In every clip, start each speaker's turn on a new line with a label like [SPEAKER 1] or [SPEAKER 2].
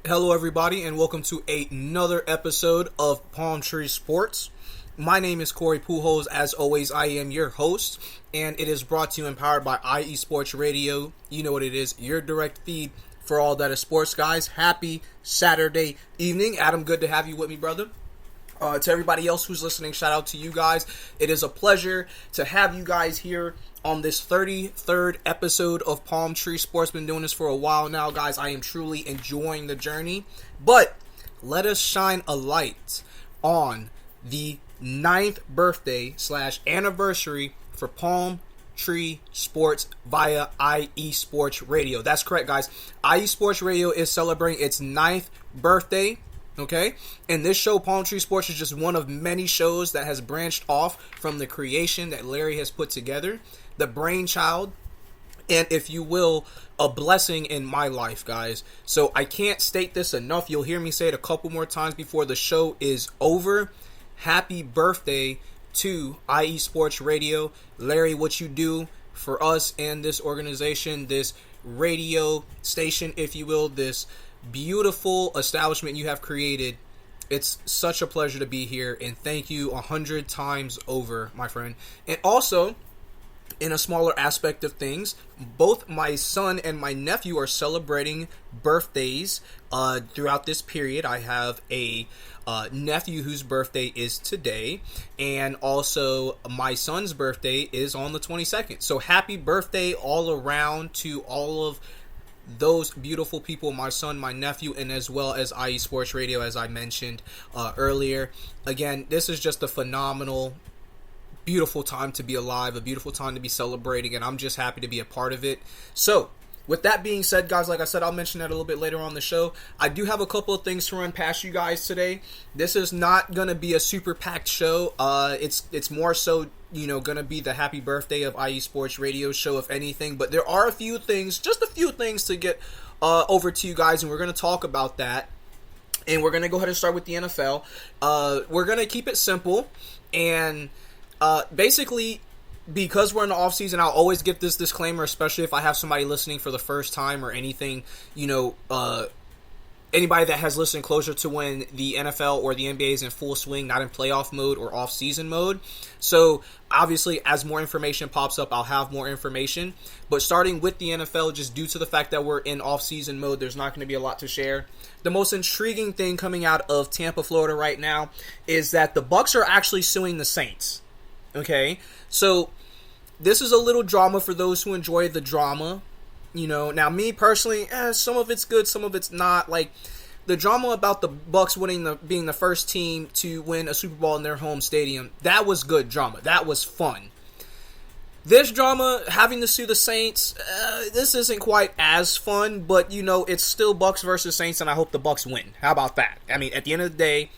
[SPEAKER 1] Hello, everybody, and welcome to another episode of Palm Tree Sports. My name is Corey Pujols. As always, I am your host, and it is brought to you and powered by IE Sports Radio. You know what it is, your direct feed for all that is sports, guys. Happy Saturday evening. Adam, good to have you with me, brother. To everybody else who's listening, shout out to you guys. It is a pleasure to have you guys here on this 33rd episode of Palm Tree Sports. Been doing this for a while now, guys. I am truly enjoying the journey. But let us shine a light on the 9th birthday / anniversary for Palm Tree Sports via IE Sports Radio. That's correct, guys. IE Sports Radio is celebrating its 9th birthday. Okay, and this show, Palm Tree Sports, is just one of many shows that has branched off from the creation that Larry has put together, the brainchild, and if you will, a blessing in my life, guys. So I can't state this enough. You'll hear me say it a couple more times before the show is over. Happy birthday to IE Sports Radio. Larry, what you do for us and this organization, this radio station, if you will, this beautiful establishment you have created. It's such a pleasure to be here, and thank you 100 times over, my friend. And also, in a smaller aspect of things, both my son and my nephew are celebrating birthdays throughout this period. I have a nephew whose birthday is today, and also my son's birthday is on the 22nd. So happy birthday all around to all of those beautiful people, my son, my nephew, and as well as IE Sports Radio, as I mentioned earlier. Again, this is just a phenomenal, beautiful time to be alive, a beautiful time to be celebrating, and I'm just happy to be a part of it. So, with that being said, guys, like I said, I'll mention that a little bit later on the show. I do have a couple of things to run past you guys today. This is not going to be a super packed show. It's more so, going to be the happy birthday of IE Sports Radio show, if anything. But there are just a few things to get over to you guys, and we're going to talk about that. And we're going to go ahead and start with the NFL. We're going to keep it simple. And basically, because we're in the offseason, I'll always give this disclaimer, especially if I have somebody listening for the first time or anything, anybody that has listened closer to when the NFL or the NBA is in full swing, not in playoff mode or off-season mode. So, obviously, as more information pops up, I'll have more information. But starting with the NFL, just due to the fact that we're in off-season mode, there's not going to be a lot to share. The most intriguing thing coming out of Tampa, Florida right now is that the Bucs are actually suing the Saints. Okay? So, this is a little drama for those who enjoy the drama. Now me personally, some of it's good, some of it's not. Like, the drama about the Bucs being the first team to win a Super Bowl in their home stadium, that was good drama. That was fun. This drama, having to sue the Saints, this isn't quite as fun, but, it's still Bucs versus Saints, and I hope the Bucs win. How about that? I mean, at the end of the day,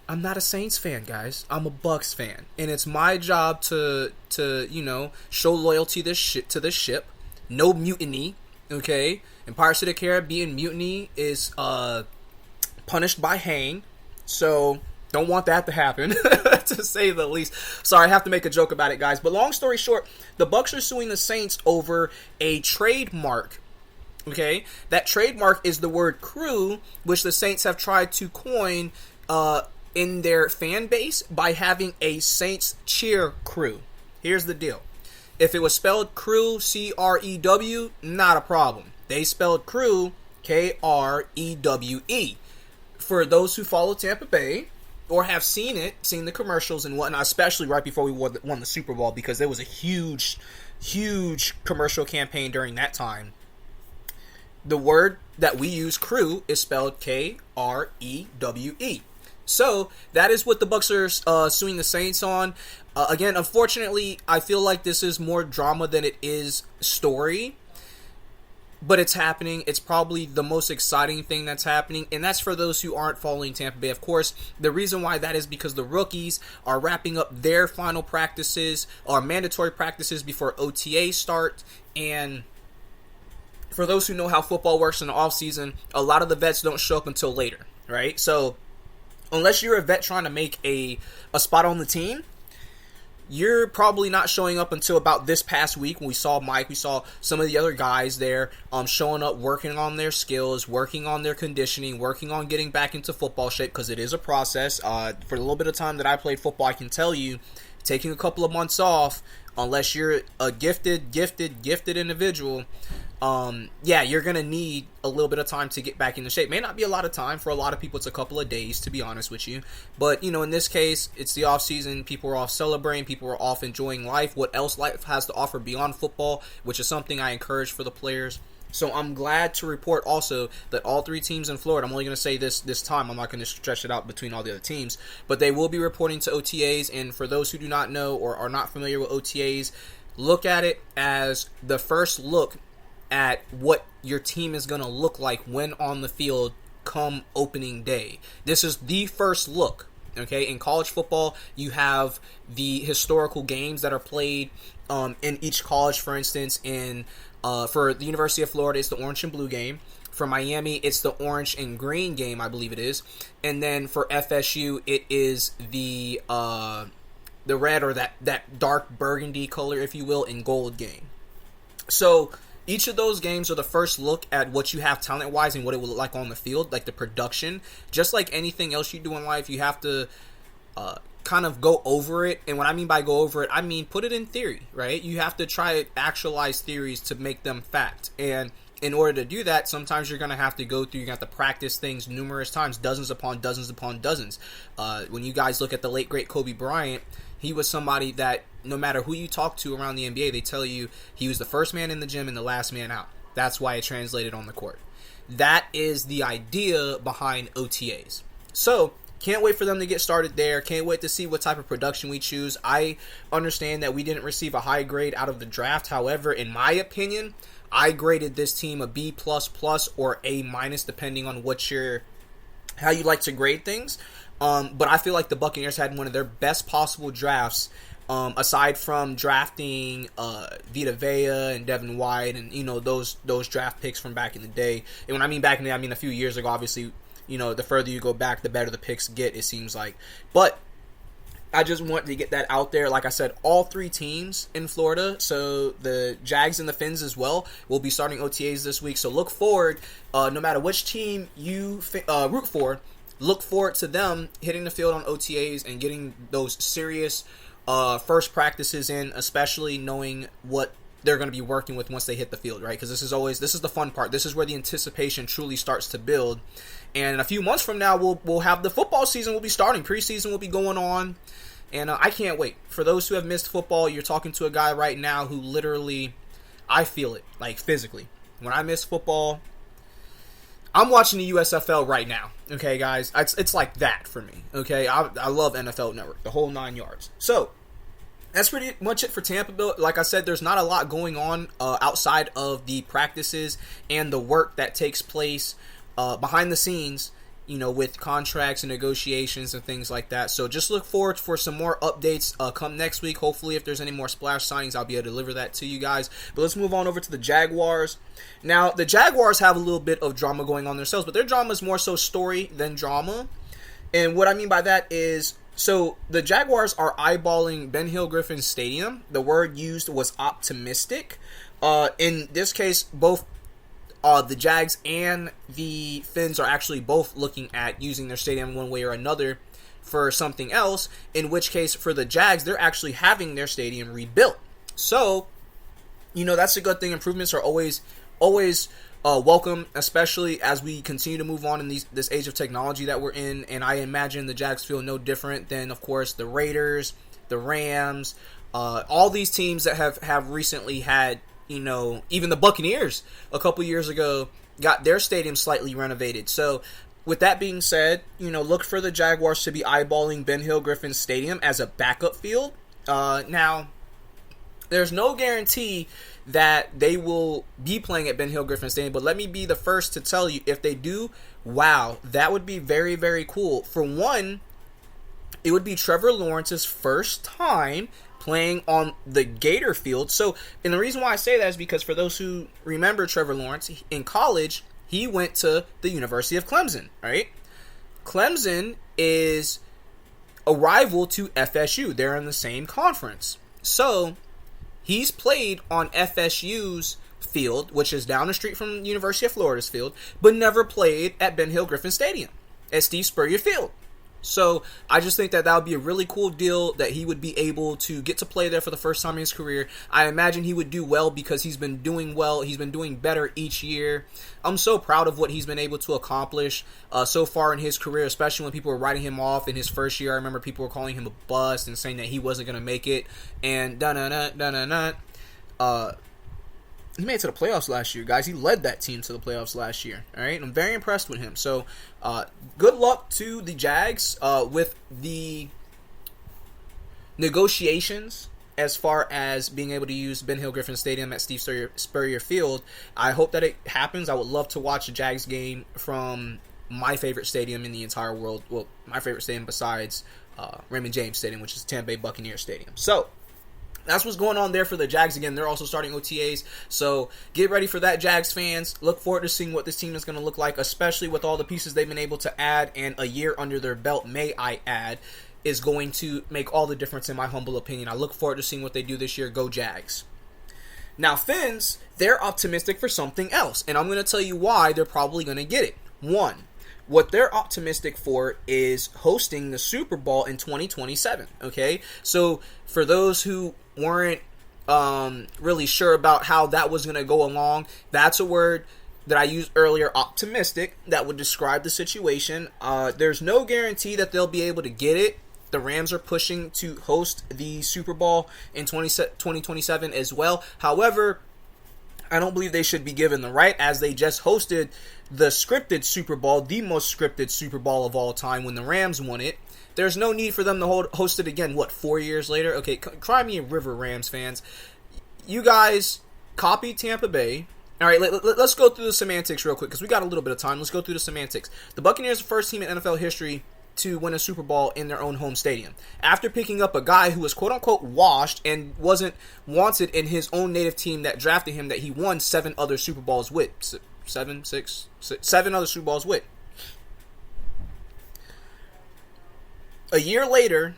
[SPEAKER 1] I'm not a Saints fan, guys. I'm a Bucs fan, and it's my job to show loyalty to this ship. No mutiny, okay? In Pirates of the Caribbean, mutiny is punished by hang, so don't want that to happen, to say the least. Sorry, I have to make a joke about it, guys. But long story short, the Bucs are suing the Saints over a trademark. Okay, that trademark is the word "crew," which the Saints have tried to coin in their fan base by having a Saints cheer crew. Here's the deal. If it was spelled crew, C-R-E-W, not a problem. They spelled crew, K-R-E-W-E. For those who follow Tampa Bay or have seen the commercials and whatnot, especially right before we won the Super Bowl, because there was a huge, huge commercial campaign during that time. The word that we use, crew, is spelled K-R-E-W-E. So, that is what the Bucs are suing the Saints on. Again, unfortunately, I feel like this is more drama than it is story. But it's happening. It's probably the most exciting thing that's happening. And that's for those who aren't following Tampa Bay. Of course, the reason why that is because the rookies are wrapping up their final practices, or mandatory practices, before OTA start. And for those who know how football works in the offseason, a lot of the vets don't show up until later, right? So, unless you're a vet trying to make a spot on the team, you're probably not showing up until about this past week when we saw Mike, we saw some of the other guys there showing up, working on their skills, working on their conditioning, working on getting back into football shape, because it is a process. For the little bit of time that I played football, I can tell you, taking a couple of months off, unless you're a gifted individual, you're going to need a little bit of time to get back into shape. May not be a lot of time. For a lot of people, it's a couple of days, to be honest with you. But, in this case, it's the off season. People are off celebrating. People are off enjoying life. What else life has to offer beyond football, which is something I encourage for the players. So I'm glad to report also that all 3 teams in Florida, I'm only going to say this time, I'm not going to stretch it out between all the other teams, but they will be reporting to OTAs. And for those who do not know or are not familiar with OTAs, look at it as the first look at what your team is going to look like when on the field come opening day. This is the first look. Okay, in college football, you have the historical games that are played in each college. For instance, for the University of Florida, it's the orange and blue game. For Miami, it's the orange and green game, I believe it is. And then for FSU, it is the red, or that dark burgundy color, if you will, and gold game. So each of those games are the first look at what you have talent-wise and what it will look like on the field, like the production. Just like anything else you do in life, you have to kind of go over it. And what I mean by go over it, I mean put it in theory, right? You have to try to actualize theories to make them fact. And in order to do that, sometimes you're going to have to go through, you're going to have to practice things numerous times, dozens upon dozens upon dozens. When you guys look at the late, great Kobe Bryant, he was somebody that no matter who you talk to around the NBA, they tell you he was the first man in the gym and the last man out. That's why it translated on the court. That is the idea behind OTAs. So, can't wait for them to get started there. Can't wait to see what type of production we choose. I understand that we didn't receive a high grade out of the draft. However, in my opinion, I graded this team a B++ or A-, depending on how you like to grade things. But I feel like the Buccaneers had one of their best possible drafts, aside from drafting Vita Vea and Devin White and those draft picks from back in the day. And when I mean back in the day, I mean a few years ago. Obviously, the further you go back, the better the picks get, it seems like. But I just want to get that out there. Like I said, all 3 teams in Florida, so the Jags and the Fins as well, will be starting OTAs this week. So look forward, no matter which team you root for, look forward to them hitting the field on OTAs and getting those serious first practices in, especially knowing what they're going to be working with once they hit the field, right? Because this is the fun part. This is where the anticipation truly starts to build. And in a few months from now, we'll have the football season will be starting. Preseason will be going on. And I can't wait. For those who have missed football, you're talking to a guy right now who literally, I feel it, like physically. When I miss football, I'm watching the USFL right now. Okay, guys? It's like that for me. Okay? I love NFL Network, the whole 9 yards. So, that's pretty much it for Tampa Bay. Like I said, there's not a lot going on outside of the practices and the work that takes place behind the scenes, with contracts and negotiations and things like that. So just look forward for some more updates come next week. Hopefully, if there's any more splash signings, I'll be able to deliver that to you guys. But let's move on over to the Jaguars. Now, the Jaguars have a little bit of drama going on themselves, but their drama is more so story than drama. And what I mean by that is, so the Jaguars are eyeballing Ben Hill Griffin Stadium. The word used was optimistic. In this case, both the Jags and the Fins are actually both looking at using their stadium one way or another for something else, in which case for the Jags, they're actually having their stadium rebuilt. So, that's a good thing. Improvements are always welcome, especially as we continue to move on in this age of technology that we're in. And I imagine the Jags feel no different than, of course, the Raiders, the Rams, all these teams that have recently had, even the Buccaneers a couple years ago got their stadium slightly renovated. So with that being said, look for the Jaguars to be eyeballing Ben Hill Griffin Stadium as a backup field. Now, there's no guarantee that they will be playing at Ben Hill Griffin Stadium, but let me be the first to tell you, if they do, wow, that would be very, very cool. For one, it would be Trevor Lawrence's first time playing on the Gator field. So, and the reason why I say that is because for those who remember Trevor Lawrence, in college, he went to the University of Clemson, right? Clemson is a rival to FSU. They're in the same conference. So he's played on FSU's field, which is down the street from University of Florida's field, but never played at Ben Hill Griffin Stadium, at Steve Spurrier Field. So I just think that would be a really cool deal, that he would be able to get to play there for the first time in his career. I imagine he would do well because he's been doing well. He's been doing better each year. I'm so proud of what he's been able to accomplish so far in his career, especially when people were writing him off in his first year. I remember people were calling him a bust and saying that he wasn't going to make it. And he made it to the playoffs last year, guys. He led that team to the playoffs last year. All right, I'm very impressed with him. So, good luck to the Jags with the negotiations as far as being able to use Ben Hill Griffin Stadium at Steve Spurrier Field. I hope that it happens. I would love to watch a Jags game from my favorite stadium in the entire world. Well, my favorite stadium besides Raymond James Stadium, which is Tampa Bay Buccaneers Stadium. So, that's what's going on there for the Jags. Again, they're also starting OTAs, so get ready for that, Jags fans. Look forward to seeing what this team is going to look like, especially with all the pieces they've been able to add, and a year under their belt, may I add, is going to make all the difference in my humble opinion. I look forward to seeing what they do this year. Go Jags. Now, Fins, they're optimistic for something else, and I'm going to tell you why they're probably going to get it. One, what they're optimistic for is hosting the Super Bowl in 2027, okay? So, for those who weren't really sure about how that was going to go along, that's a word that I used earlier, optimistic, that would describe the situation. There's no guarantee that they'll be able to get it. The Rams are pushing to host the Super Bowl in 2027 as well. However, I don't believe they should be given the right, as they just hosted the scripted Super Bowl, the most scripted Super Bowl of all time, when the Rams won it. There's no need for them to host it again, 4 years later? Okay, cry me a river, Rams fans. You guys copied Tampa Bay. All right, let's go through the semantics real quick, because we got a little bit of time. Let's go through the semantics. The Buccaneers are the first team in NFL history to win a Super Bowl in their own home stadium, after picking up a guy who was quote-unquote washed and wasn't wanted in his own native team that drafted him, that he won 7 other Super Bowls with. 7 other Super Bowls with. A year later,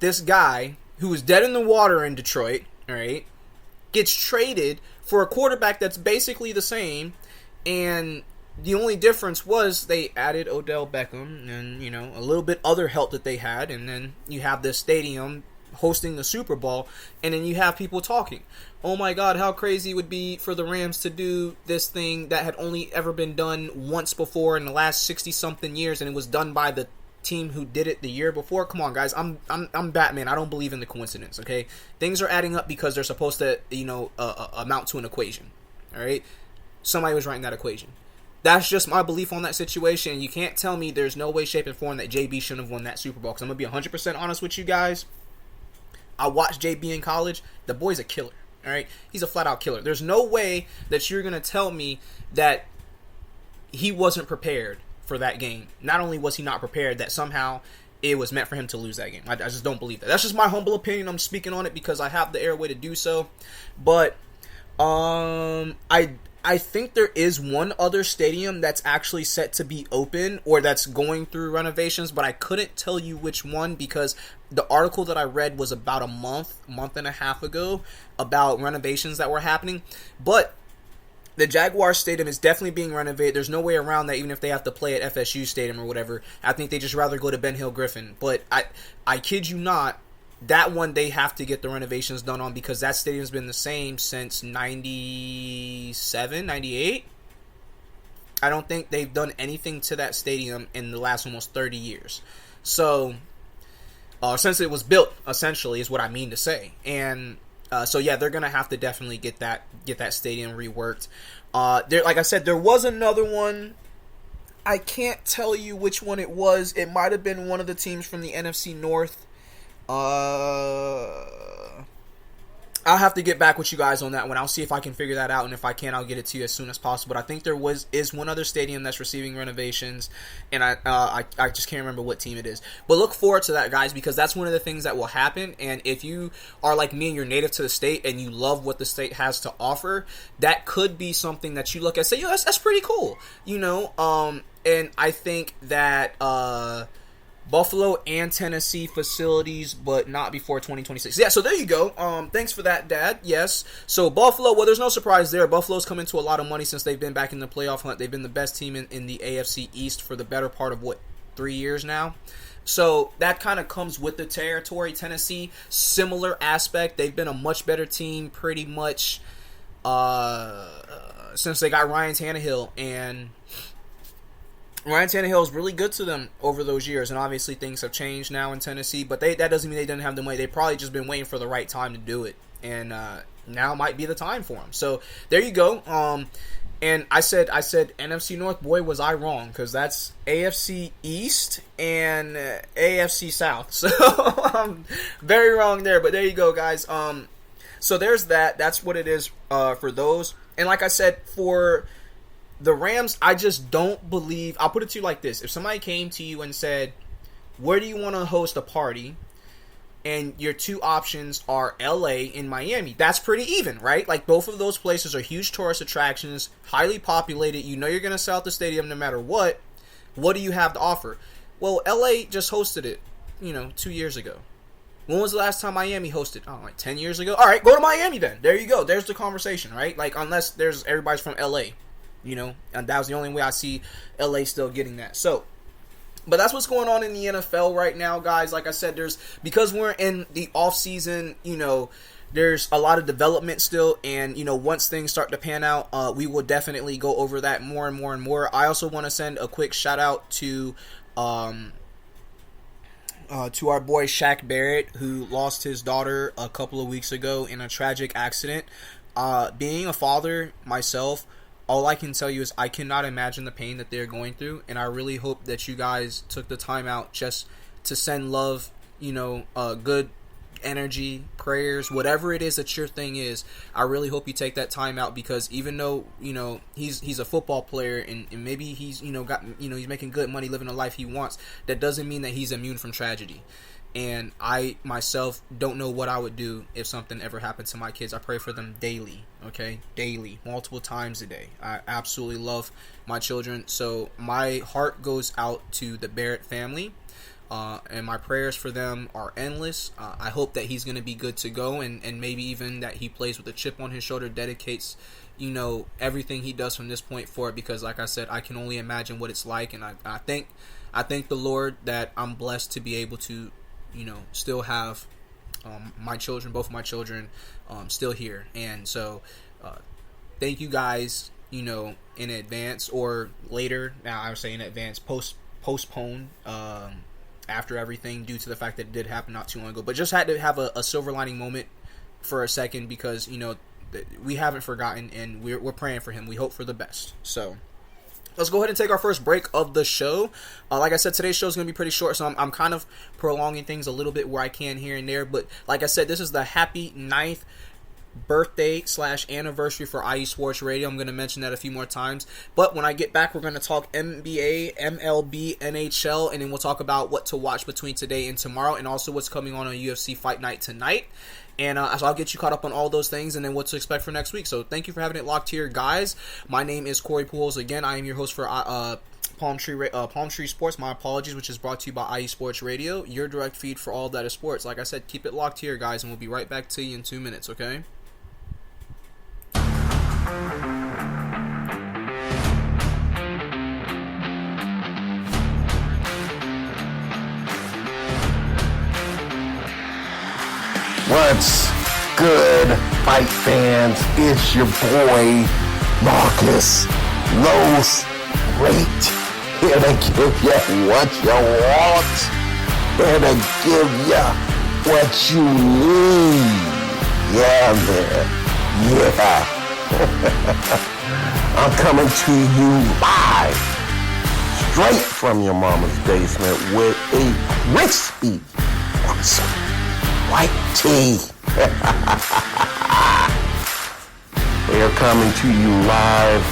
[SPEAKER 1] this guy, who was dead in the water in Detroit, all right, gets traded for a quarterback that's basically the same, and the only difference was they added Odell Beckham and, a little bit other help that they had, and then you have this stadium hosting the Super Bowl, and then you have people talking. Oh my God, how crazy it would be for the Rams to do this thing that had only ever been done once before in the last 60-something years, and it was done by the team who did it the year before. Come on, guys, I'm Batman. I don't believe in the coincidence, okay? Things are adding up because they're supposed to, amount to an equation, all right? Somebody was writing that equation. That's just my belief on that situation. You can't tell me there's no way, shape, and form that JB shouldn't have won that Super Bowl, because I'm going to be 100% honest with you guys. I watched JB in college. The boy's a killer, all right? He's a flat-out killer. There's no way that you're going to tell me that he wasn't prepared for that game. Not only was he not prepared, that somehow it was meant for him to lose that game. I just don't believe that. That's just my humble opinion. I'm speaking on it because I have the airway to do so. But I think there is one other stadium that's actually set to be open, or that's going through renovations, but I couldn't tell you which one, because the article that I read was about a month and a half ago about renovations that were happening. But the Jaguar Stadium is definitely being renovated. There's no way around that, even if they have to play at FSU Stadium or whatever. I think they just rather go to Ben Hill Griffin. But I kid you not, that one they have to get the renovations done on, because that stadium's been the same since 97, 98. I don't think they've done anything to that stadium in the last almost 30 years. So, since it was built, essentially, is what I mean to say. And so yeah, they're gonna have to definitely get that stadium reworked. Like I said, there was another one. I can't tell you which one it was. It might have been one of the teams from the NFC North. I'll have to get back with you guys on that one. I'll see if I can figure that out, and if I can, I'll get it to you as soon as possible. But I think there is one other stadium that's receiving renovations, and I just can't remember what team it is. But look forward to that, guys, because that's one of the things that will happen. And if you are like me and you're native to the state and you love what the state has to offer, that could be something that you look at and say, yo, that's pretty cool, And I think that Buffalo and Tennessee facilities, but not before 2026. Yeah, so there you go. Thanks for that, Dad. Yes. So Buffalo, well, there's no surprise there. Buffalo's come into a lot of money since they've been back in the playoff hunt. They've been the best team in the AFC East for the better part of, 3 years now? So that kind of comes with the territory. Tennessee, similar aspect. They've been a much better team pretty much since they got Ryan Tannehill, and Ryan Tannehill is really good to them over those years, and obviously things have changed now in Tennessee, but that doesn't mean they didn't have the money. They've probably just been waiting for the right time to do it, and now might be the time for them. So there you go. And I said NFC North. Boy, was I wrong, because that's AFC East and AFC South. So I'm very wrong there, but there you go, guys. So there's that. That's what it is for those. And like I said, for the Rams, I just don't believe. I'll put it to you like this: if somebody came to you and said, "Where do you want to host a party?" and your two options are LA and Miami, that's pretty even, right? Like, both of those places are huge tourist attractions, highly populated. You know you're going to sell out the stadium no matter what. What do you have to offer? Well, LA just hosted it, 2 years ago. When was the last time Miami hosted? Oh, like 10 years ago? All right, go to Miami then. There you go. There's the conversation, right? Like, unless everybody's from LA, and that was the only way I see LA still getting that. So, but that's what's going on in the NFL right now, guys. Like I said, because we're in the off season, there's a lot of development still, and once things start to pan out, we will definitely go over that more and more and more. I also want to send a quick shout out to our boy Shaq Barrett, who lost his daughter a couple of weeks ago in a tragic accident. Being a father myself, all I can tell you is I cannot imagine the pain that they're going through, and I really hope that you guys took the time out just to send love, good energy, prayers, whatever it is that your thing is. I really hope you take that time out, because even though he's a football player and maybe he's he's making good money, living the life he wants, that doesn't mean that he's immune from tragedy. And I myself don't know what I would do if something ever happened to my kids. I pray for them daily, multiple times a day. I absolutely love my children, so my heart goes out to the Barrett family, and my prayers for them are endless. I hope that he's going to be good to go, and maybe even that he plays with a chip on his shoulder, dedicates everything he does from this point forward, because like I said, I can only imagine what it's like, and I thank the Lord that I'm blessed to be able to still have my children, both of my children, still here. And so thank you guys, in advance, or later. Now I would say in advance, postpone after everything, due to the fact that it did happen not too long ago. But just had to have a silver lining moment for a second, because we haven't forgotten, and we're praying for him. We hope for the best. So let's go ahead and take our first break of the show. Like I said, today's show is going to be pretty short, so I'm kind of prolonging things a little bit where I can here and there. But like I said, this is the happy 9th birthday / anniversary for IE Sports Radio. I'm going to mention that a few more times. But when I get back, we're going to talk NBA, MLB, NHL, and then we'll talk about what to watch between today and tomorrow, and also what's coming on UFC Fight Night tonight. And so I'll get you caught up on all those things, and then what to expect for next week. So thank you for having it locked here, guys. My name is Corey Pujols. Again, I am your host for Palm Tree Sports. My apologies, which is brought to you by IE Sports Radio, your direct feed for all that is sports. Like I said, keep it locked here, guys, and we'll be right back to you in 2 minutes, okay?
[SPEAKER 2] What's good, fight fans? It's your boy, Marcus Los Rate, here to give you what you want, here to give you what you need. Yeah, man. Yeah. I'm coming to you live, straight from your mama's basement, with a crispy, awesome white tea. We are coming to you live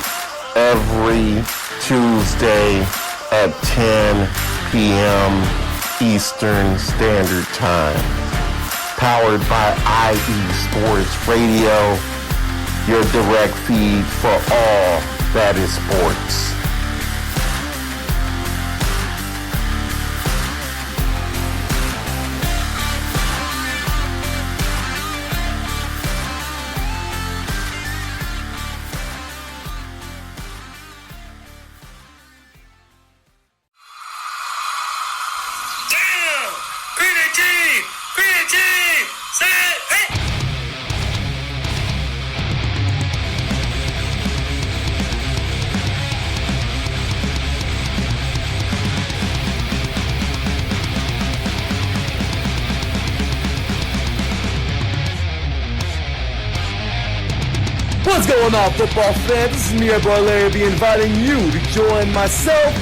[SPEAKER 2] every Tuesday at 10 p.m. Eastern Standard Time. Powered by IE Sports Radio, your direct feed for all that is sports.
[SPEAKER 3] What's going on, football fans? This is me, your boy Larry B, inviting you to join myself,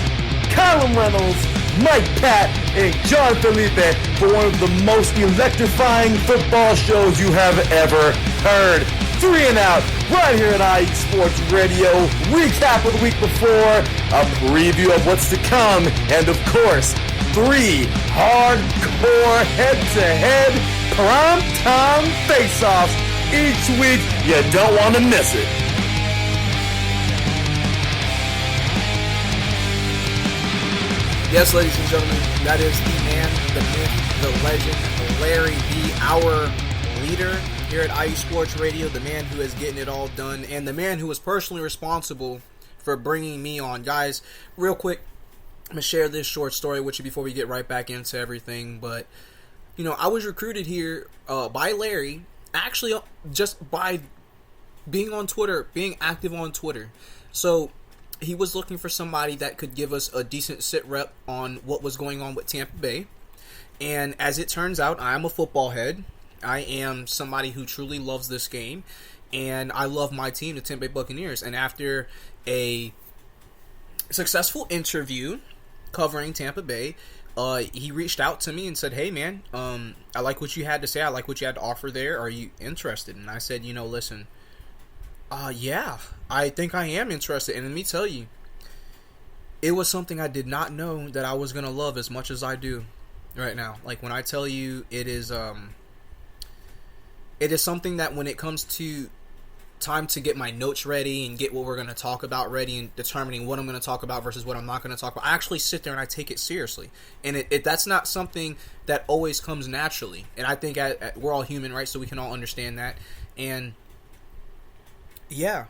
[SPEAKER 3] Callum Reynolds, Mike Pat, and John Felipe for one of the most electrifying football shows you have ever heard. 3 and Out, right here at IE Sports Radio. Recap of the week before, a preview of what's to come, and of course, 3 hardcore head-to-head prime-time face-offs each week. You don't want to miss it.
[SPEAKER 1] Yes, ladies and gentlemen, that is the man, the myth, the legend, Larry B, our leader here at IE Sports Radio, the man who is getting it all done, and the man who is personally responsible for bringing me on. Guys, real quick, I'm going to share this short story with you before we get right back into everything, but, you know, I was recruited here by Larry, actually just by being on Twitter, being active on Twitter. So he was looking for somebody that could give us a decent sit rep on what was going on with Tampa Bay. And as it turns out, I am a football head. I am somebody who truly loves this game. And I love my team, the Tampa Bay Buccaneers. And after a successful interview covering Tampa Bay, he reached out to me and said, hey man, I like what you had to say. I like what you had to offer there. Are you interested? And I said, listen, yeah, I think I am interested. And let me tell you, it was something I did not know that I was going to love as much as I do right now. Like when I tell you it is something that when it comes to time to get my notes ready and get what we're going to talk about ready and determining what I'm going to talk about versus what I'm not going to talk about, I actually sit there and I take it seriously. And that's not something that always comes naturally. And I think we're all human, right? So we can all understand that. And yeah,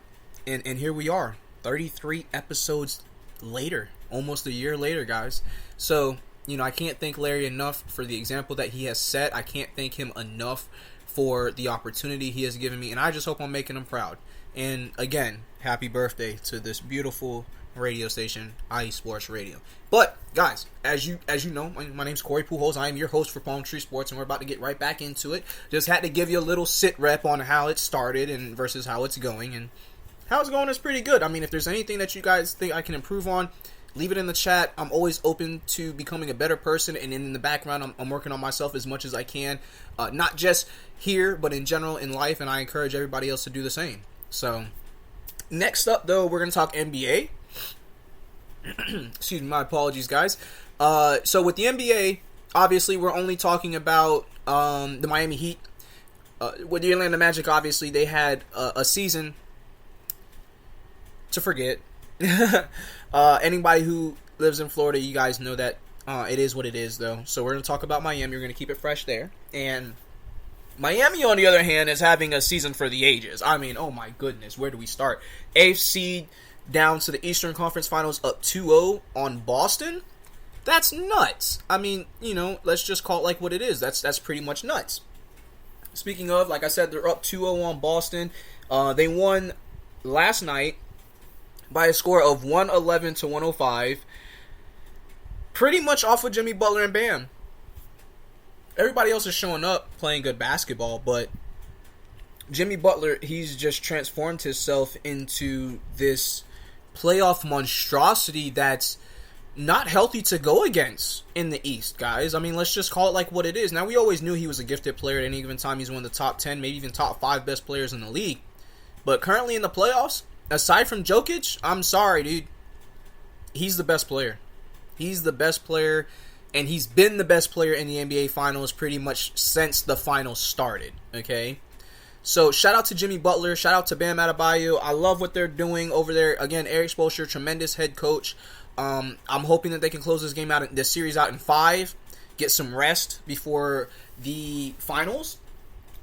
[SPEAKER 1] and here we are, 33 episodes later, almost a year later, guys. So, I can't thank Larry enough for the example that he has set. I can't thank him enough for the opportunity he has given me, and I just hope I'm making him proud. And again, happy birthday to this beautiful radio station, IE Sports Radio. But guys, as you know, my name's Corey Pujols. I am your host for Palm Tree Sports, and we're about to get right back into it. Just had to give you a little sit rep on how it started and versus how it's going, and how it's going is pretty good. I mean, if there's anything that you guys think I can improve on, leave it in the chat. I'm always open to becoming a better person, and in the background, I'm working on myself as much as I can. Not just here, but in general in life, and I encourage everybody else to do the same. So, next up, though, we're going to talk NBA. Excuse me, my apologies, guys. So, with the NBA, obviously, we're only talking about the Miami Heat. With the Atlanta Magic, obviously, they had a season to forget. Anybody who lives in Florida, you guys know that it is what it is, though. So we're going to talk about Miami. We're going to keep it fresh there. And Miami, on the other hand, is having a season for the ages. I mean, oh my goodness, where do we start? AFC down to the Eastern Conference Finals, up 2-0 on Boston. That's nuts. I mean, let's just call it like what it is. That's pretty much nuts. Speaking of, like I said, they're up 2-0 on Boston. They won last night by a score of 111-105. Pretty much off of Jimmy Butler and Bam. Everybody else is showing up playing good basketball, but Jimmy Butler, he's just transformed himself into this playoff monstrosity that's not healthy to go against in the East, guys. I mean, let's just call it like what it is. Now, we always knew he was a gifted player at any given time. He's one of the top 10, maybe even top 5 best players in the league. But currently in the playoffs, aside from Jokic, I'm sorry, dude. He's the best player. He's the best player, and he's been the best player in the NBA Finals pretty much since the finals started, okay? So, shout out to Jimmy Butler. Shout out to Bam Adebayo. I love what they're doing over there. Again, Eric Spoelstra, tremendous head coach. I'm hoping that they can close this series out in 5, get some rest before the finals.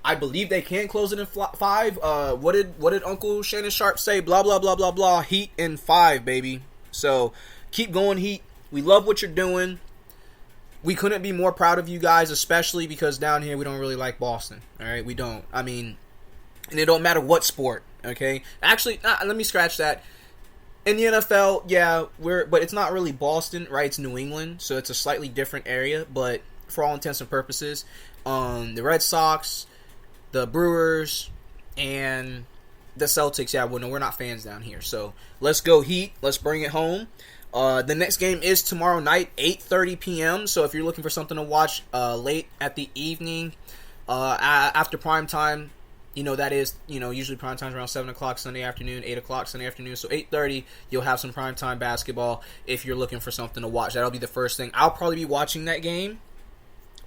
[SPEAKER 1] I believe they can close it in 5. What did Uncle Shannon Sharp say? Blah, blah, blah, blah, blah. Heat in 5, baby. So, keep going, Heat. We love what you're doing. We couldn't be more proud of you guys, especially because down here we don't really like Boston. All right, we don't. I mean, and it don't matter what sport, okay? Actually, let me scratch that. In the NFL, yeah, but it's not really Boston, right? It's New England, so it's a slightly different area. But for all intents and purposes, the Red Sox, the Brewers, and The Celtics, yeah, well, no, we're not fans down here. So let's go Heat. Let's bring it home. The next game is tomorrow night, 8:30 p.m. So if you're looking for something to watch late at the evening, after prime time, that is, usually prime time is around 7 o'clock Sunday afternoon, 8 o'clock Sunday afternoon. So 8:30, you'll have some prime time basketball if you're looking for something to watch. That'll be the first thing. I'll probably be watching that game.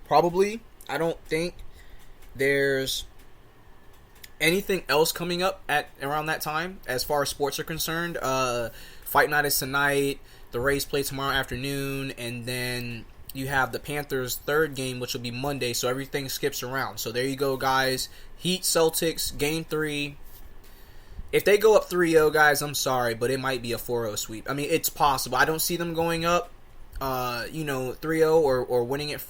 [SPEAKER 1] Probably. I don't think there's anything else coming up at around that time as far as sports are concerned. Fight night is tonight. The Rays play tomorrow afternoon, and then you have the Panthers' third game, which will be Monday, so everything skips around. So there you go, guys. Heat, Celtics, Game 3. If they go up 3-0, guys, I'm sorry, but it might be a 4-0 sweep. I mean, it's possible. I don't see them going up, 3-0 or winning it,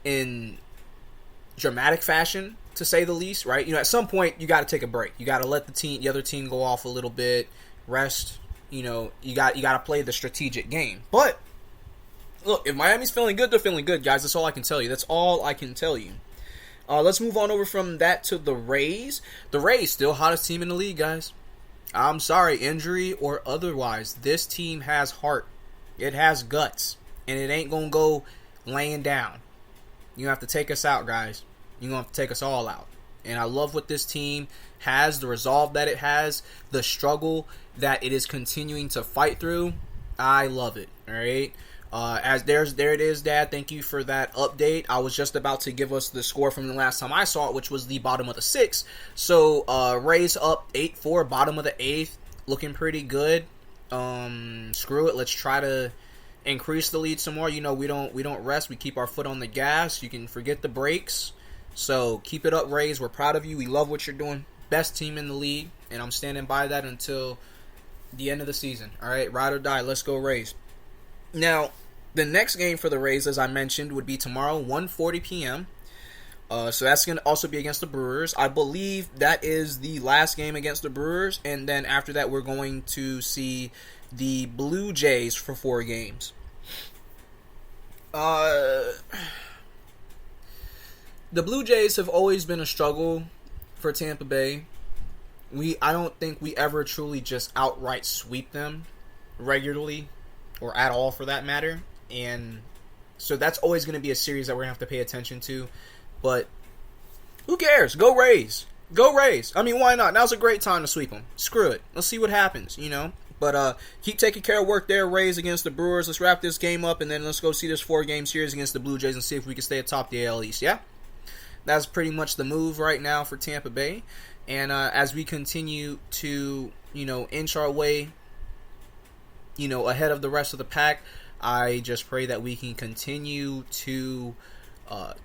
[SPEAKER 1] in dramatic fashion, to say the least, right? At some point, you got to take a break. You got to let the other team go off a little bit, rest. You got to play the strategic game. But look, if Miami's feeling good, they're feeling good, guys. That's all I can tell you. That's all I can tell you. Let's move on over from that to the Rays. The Rays, still hottest team in the league, guys. I'm sorry, injury or otherwise, this team has heart. It has guts. And it ain't going to go laying down. You have to take us out, guys. You're going to have to take us all out. And I love what this team has, the resolve that it has, the struggle that it is continuing to fight through. I love it, all right? There it is, Dad. Thank you for that update. I was just about to give us the score from the last time I saw it, which was the bottom of the 6th. So, Rays up 8-4, bottom of the 8th, looking pretty good. Screw it. Let's try to increase the lead some more. We don't rest. We keep our foot on the gas. You can forget the brakes. So keep it up, Rays. We're proud of you. We love what you're doing. Best team in the league, and I'm standing by that until the end of the season. All right, ride or die. Let's go, Rays. Now, the next game for the Rays, as I mentioned, would be tomorrow, 1:40 p.m. So that's going to also be against the Brewers. I believe that is the last game against the Brewers, and then after that, we're going to see the Blue Jays for 4 games. The Blue Jays have always been a struggle for Tampa Bay. I don't think we ever truly just outright sweep them regularly, or at all for that matter. And so that's always going to be a series that we're going to have to pay attention to. But who cares? Go Rays. Go Rays. I mean, why not? Now's a great time to sweep them. Screw it. Let's see what happens, But keep taking care of work there, Rays, against the Brewers. Let's wrap this game up, and then let's go see this 4-game series against the Blue Jays and see if we can stay atop the AL East, yeah? That's pretty much the move right now for Tampa Bay. And as we continue to, inch our way, ahead of the rest of the pack, I just pray that we can continue to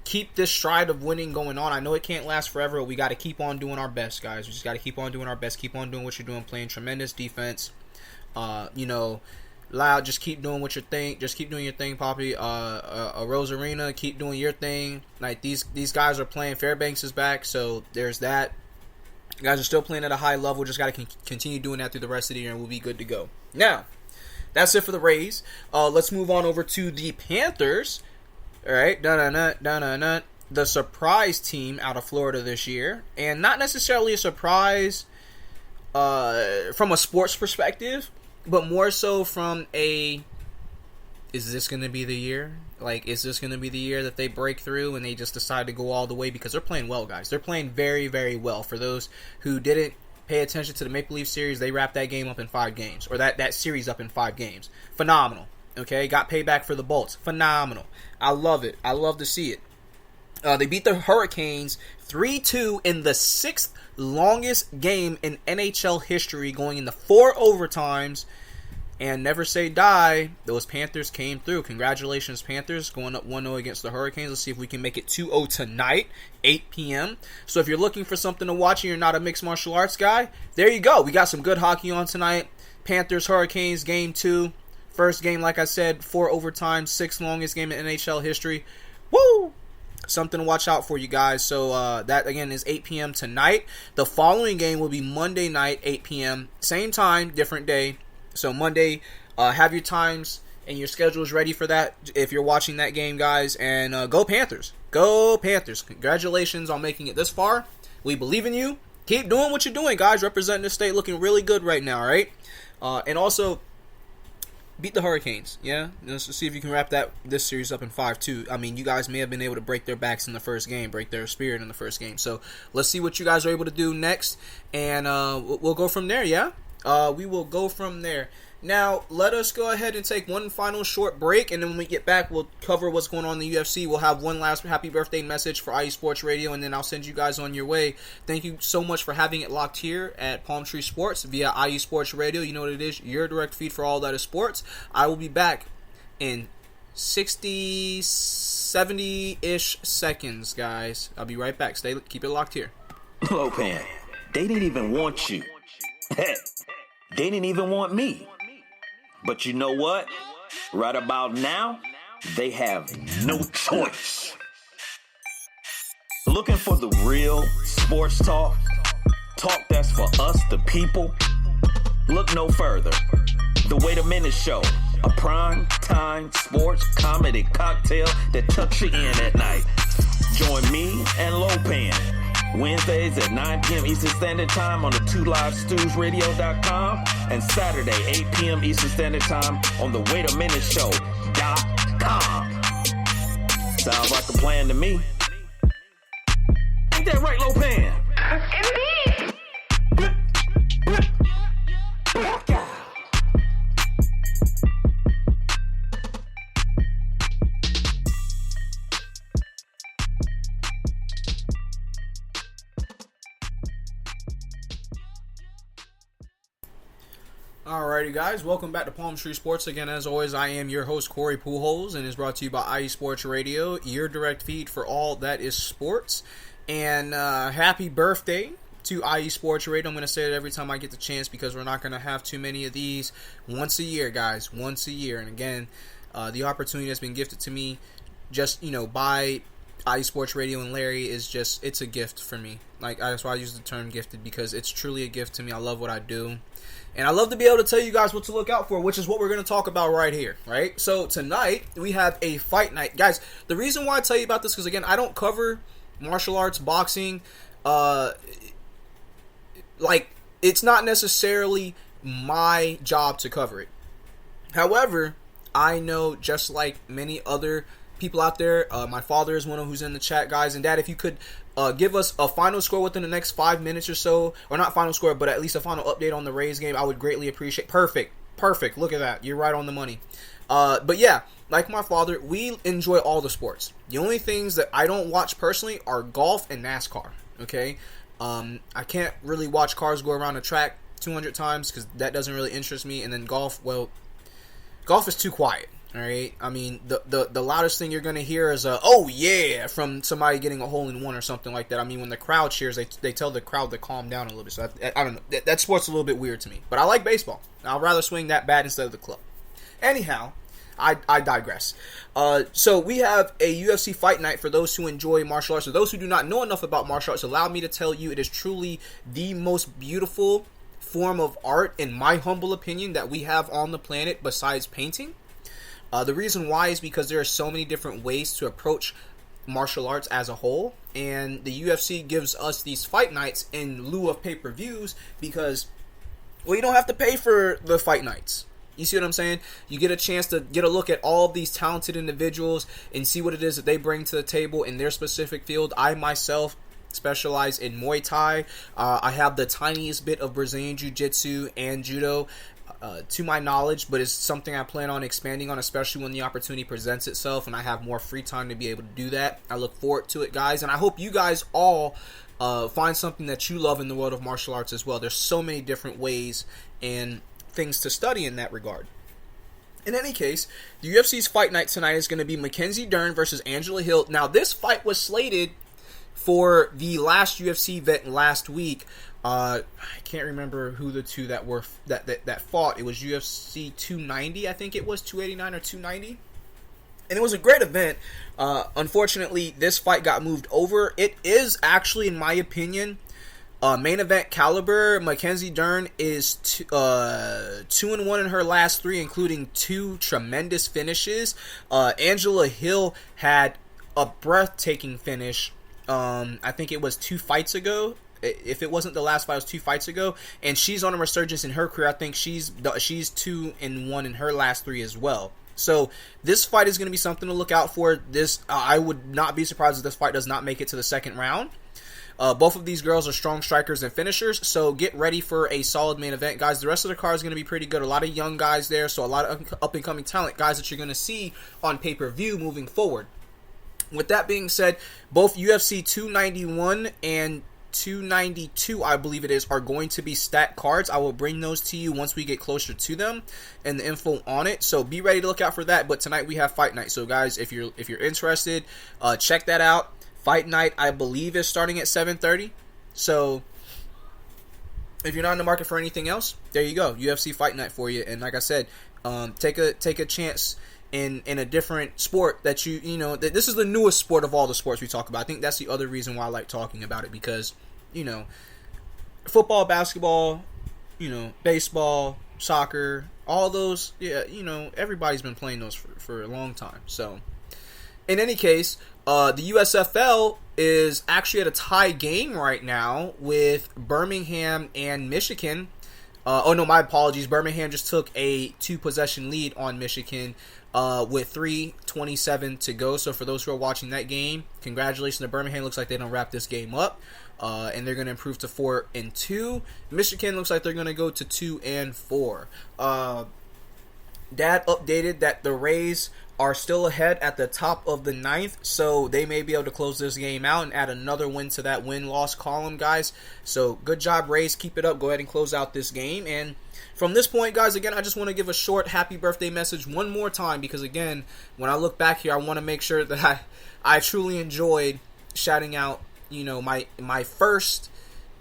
[SPEAKER 1] keep this stride of winning going on. I know it can't last forever, but we got to keep on doing our best, guys. We just got to keep on doing our best. Keep on doing what you're doing, playing tremendous defense. Loud, just keep doing what you think. Just keep doing your thing, Poppy. Rosarina, keep doing your thing. Like, these guys are playing. Fairbanks is back, so there's that. You guys are still playing at a high level. Just got to continue doing that through the rest of the year, and we'll be good to go. Now, that's it for the Rays. Let's move on over to the Panthers. All right, the surprise team out of Florida this year, and not necessarily a surprise from a sports perspective, but more so from is this going to be the year? Like, is this going to be the year that they break through and they just decide to go all the way? Because they're playing well, guys. They're playing very, very well. For those who didn't pay attention to the Maple Leaf series, they wrapped that game up in 5 games. Or that series up in 5 games. Phenomenal. Okay, got payback for the Bolts. Phenomenal. I love it. I love to see it. They beat the Hurricanes 3-2 in the 6th longest game in NHL history, going into 4 overtimes. And never say die, those Panthers came through. Congratulations, Panthers, going up 1-0 against the Hurricanes. Let's see if we can make it 2-0 tonight, 8 p.m. So if you're looking for something to watch and you're not a mixed martial arts guy, there you go. We got some good hockey on tonight. Panthers, Hurricanes, game 2. First game, like I said, 4 overtimes, 6th longest game in NHL history. Woo! Something to watch out for you guys. So that, again, is 8 p.m. tonight. The following game will be Monday night, 8 p.m. Same time, different day. So Monday, have your times and your schedules ready for that if you're watching that game, guys. And go Panthers. Go Panthers. Congratulations on making it this far. We believe in you. keep doing what you're doing, guys. Representing the state, looking really good right now, right? And also, beat the Hurricanes, yeah? Let's see if you can wrap this series up in 5-2. I mean, you guys may have been able to break their backs in the first game, break their spirit in the first game. So, let's see what you guys are able to do next, and we'll go from there, yeah? We will go from there. Now, let us go ahead and take one final short break, and then when we get back, we'll cover what's going on in the UFC. We'll have one last happy birthday message for IE Sports Radio, and then I'll send you guys on your way. Thank you so much for having it locked here at Palm Tree Sports via IE Sports Radio. You know what it is, your direct feed for all that is sports. I will be back in 60, 70-ish seconds, guys. I'll be right back. Keep it locked here.
[SPEAKER 4] Lopan, they didn't even want you. Heck, they didn't even want me. But you know what? Right about now, they have no choice. Looking for the real sports talk? Talk that's for us, the people? Look no further. The Wait a Minute Show, a prime time sports comedy cocktail that tucks you in at night. Join me and Lopan Wednesdays at 9 p.m. Eastern Standard Time on the 2livestewsradio.com and Saturday 8 p.m. Eastern Standard Time on the Wait a Minute Show.com. Sounds like a plan to me. Ain't that right, Lopan?
[SPEAKER 5] Indeed.
[SPEAKER 1] Alrighty, guys, welcome back to Palm Tree Sports. Again, as always, I am your host, Corey Pujols, and is brought to you by IE Sports Radio, your direct feed for all that is sports. And happy birthday to IE Sports Radio. I'm going to say it every time I get the chance because we're not going to have too many of these once a year, guys, once a year. And again, the opportunity that's been gifted to me just, by IE Sports Radio and Larry is just, it's a gift for me. Like, that's why I use the term gifted, because it's truly a gift to me. I love what I do. And I love to be able to tell you guys what to look out for, which is what we're going to talk about right here, right? So tonight, we have a fight night. Guys, the reason why I tell you about this, because again, I don't cover martial arts, boxing. It's not necessarily my job to cover it. However, I know, just like many other people out there, my father is one of who's in the chat, guys. And Dad, if you could give us a final score within the next 5 minutes or so, or not final score, but at least a final update on the Rays game, I would greatly appreciate. Perfect. Look at that. You're right on the money. But yeah, like my father, we enjoy all the sports. The only things that I don't watch personally are golf and NASCAR. Okay, I can't really watch cars go around the track 200 times because that doesn't really interest me. And then golf, well, golf is too quiet. All right, I mean, the loudest thing you're going to hear is oh yeah, from somebody getting a hole in one or something like that. I mean, when the crowd cheers, they tell the crowd to calm down a little bit. So I don't know, that sport's a little bit weird to me. But I like baseball. I'd rather swing that bat instead of the club. Anyhow, I digress. So we have a UFC fight night for those who enjoy martial arts. For those who do not know enough about martial arts, allow me to tell you it is truly the most beautiful form of art, in my humble opinion, that we have on the planet besides painting. The reason why is because there are so many different ways to approach martial arts as a whole, and the UFC gives us these fight nights in lieu of pay-per-views because, well, you don't have to pay for the fight nights. You see what I'm saying? You get a chance to get a look at all of these talented individuals and see what it is that they bring to the table in their specific field. I myself specialize in Muay Thai. I have the tiniest bit of Brazilian Jiu-Jitsu and Judo to my knowledge, but it's something I plan on expanding on, especially when the opportunity presents itself and I have more free time to be able to do that. I look forward to it, guys, and I hope you guys all find something that you love in the world of martial arts as well. There's so many different ways and things to study in that regard. In any case, the UFC's fight night tonight is going to be Mackenzie Dern versus Angela Hill. Now, this fight was slated for the last UFC event last week. I can't remember who the two that were that fought. It was UFC 290, I think it was 289 or 290, and it was a great event. Unfortunately, this fight got moved over. It is actually, in my opinion, main event caliber. Mackenzie Dern is 2-1 in her last 3, including 2 tremendous finishes. Angela Hill had a breathtaking finish. I think it was 2 fights ago. if it wasn't the last fight, it was 2 fights ago, and she's on a resurgence in her career. I think she's 2-1 in her last 3 as well. So this fight is going to be something to look out for. I would not be surprised if this fight does not make it to the second round. Both of these girls are strong strikers and finishers, so get ready for a solid main event, guys. The rest of the card is going to be pretty good. A lot of young guys there, so a lot of up-and-coming talent, guys that you're going to see on pay-per-view moving forward. With that being said, both UFC 291 and 292, I believe it is, are going to be stacked cards. I will bring those to you once we get closer to them and the info on it. So be ready to look out for that. But tonight we have Fight Night. So guys, if you're interested, check that out. Fight Night, I believe, is starting at 7:30. So if you're not in the market for anything else, there you go. UFC Fight Night for you. And like I said, take a chance in a different sport that you know, this is the newest sport of all the sports we talk about. I think that's the other reason why I like talking about it, because, you know, football, basketball, you know, baseball, soccer, all those, yeah, you know, everybody's been playing those for a long time. So in any case, the USFL is actually at a tie game right now with Birmingham and Michigan. Oh no, my apologies. Birmingham just took a 2-possession lead on Michigan with 3:27 to go. So for those who are watching that game, congratulations to Birmingham. Looks like they don't wrap this game up, and they're going to improve to 4-2. Michigan looks like they're going to go to 2-4. Dad updated that the Rays are still ahead at the top of the 9th, so they may be able to close this game out and add another win to that win-loss column, guys. So good job, Rays. Keep it up. Go ahead and close out this game. And from this point, guys, again, I just want to give a short happy birthday message one more time, because, again, when I look back here, I want to make sure that I truly enjoyed shouting out, you know, my first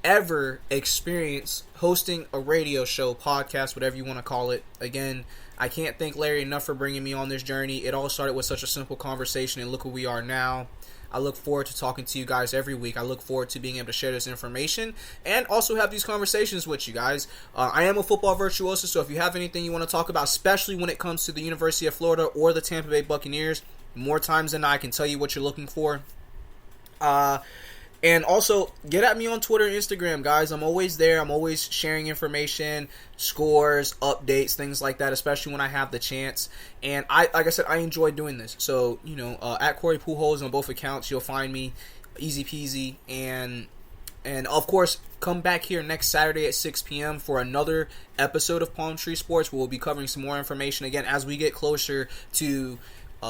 [SPEAKER 1] ever experience hosting a radio show, podcast, whatever you want to call it. Again, I can't thank Larry enough for bringing me on this journey. It all started with such a simple conversation, and look where we are now. I look forward to talking to you guys every week. I look forward to being able to share this information and also have these conversations with you guys. I am a football virtuoso, so if you have anything you want to talk about, especially when it comes to the University of Florida or the Tampa Bay Buccaneers, more times than not, I can tell you what you're looking for. And also, get at me on Twitter and Instagram, guys. I'm always there. I'm always sharing information, scores, updates, things like that, especially when I have the chance. And like I said, I enjoy doing this. So, you know, at Corey Pujols on both accounts, you'll find me, easy peasy. And of course, come back here next Saturday at 6 p.m. for another episode of Palm Tree Sports, where we'll be covering some more information. Again, as we get closer to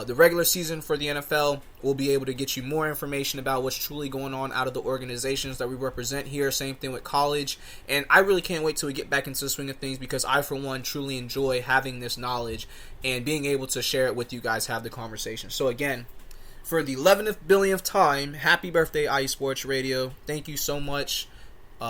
[SPEAKER 1] the regular season for the NFL, we'll be able to get you more information about what's truly going on out of the organizations that we represent here. Same thing with college. And I really can't wait till we get back into the swing of things, because I, for one, truly enjoy having this knowledge and being able to share it with you guys, have the conversation. So again, for the 11th billionth time, happy birthday, IE Sports Radio. Thank you so much,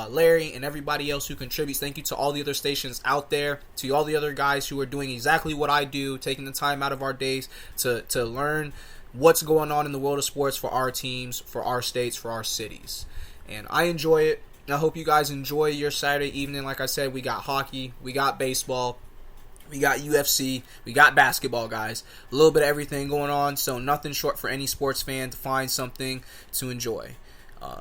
[SPEAKER 1] Larry, and everybody else who contributes. Thank you to all the other stations out there, to all the other guys who are doing exactly what I do, taking the time out of our days to learn what's going on in the world of sports for our teams, for our states, for our cities. And I enjoy it. I hope you guys enjoy your Saturday evening. Like I said, we got hockey, we got baseball, we got UFC, we got basketball, guys. A little bit of everything going on, so nothing short for any sports fan to find something to enjoy.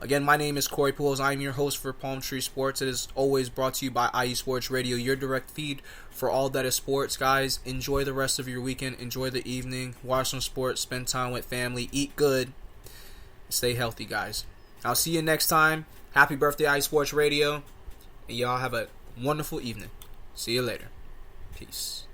[SPEAKER 1] Again, my name is Corey Pujols. I'm your host for Palm Tree Sports. It is always brought to you by IE Sports Radio, your direct feed for all that is sports, guys. Enjoy the rest of your weekend. Enjoy the evening. Watch some sports. Spend time with family. Eat good. Stay healthy, guys. I'll see you next time. Happy birthday, IE Sports Radio. And y'all have a wonderful evening. See you later. Peace.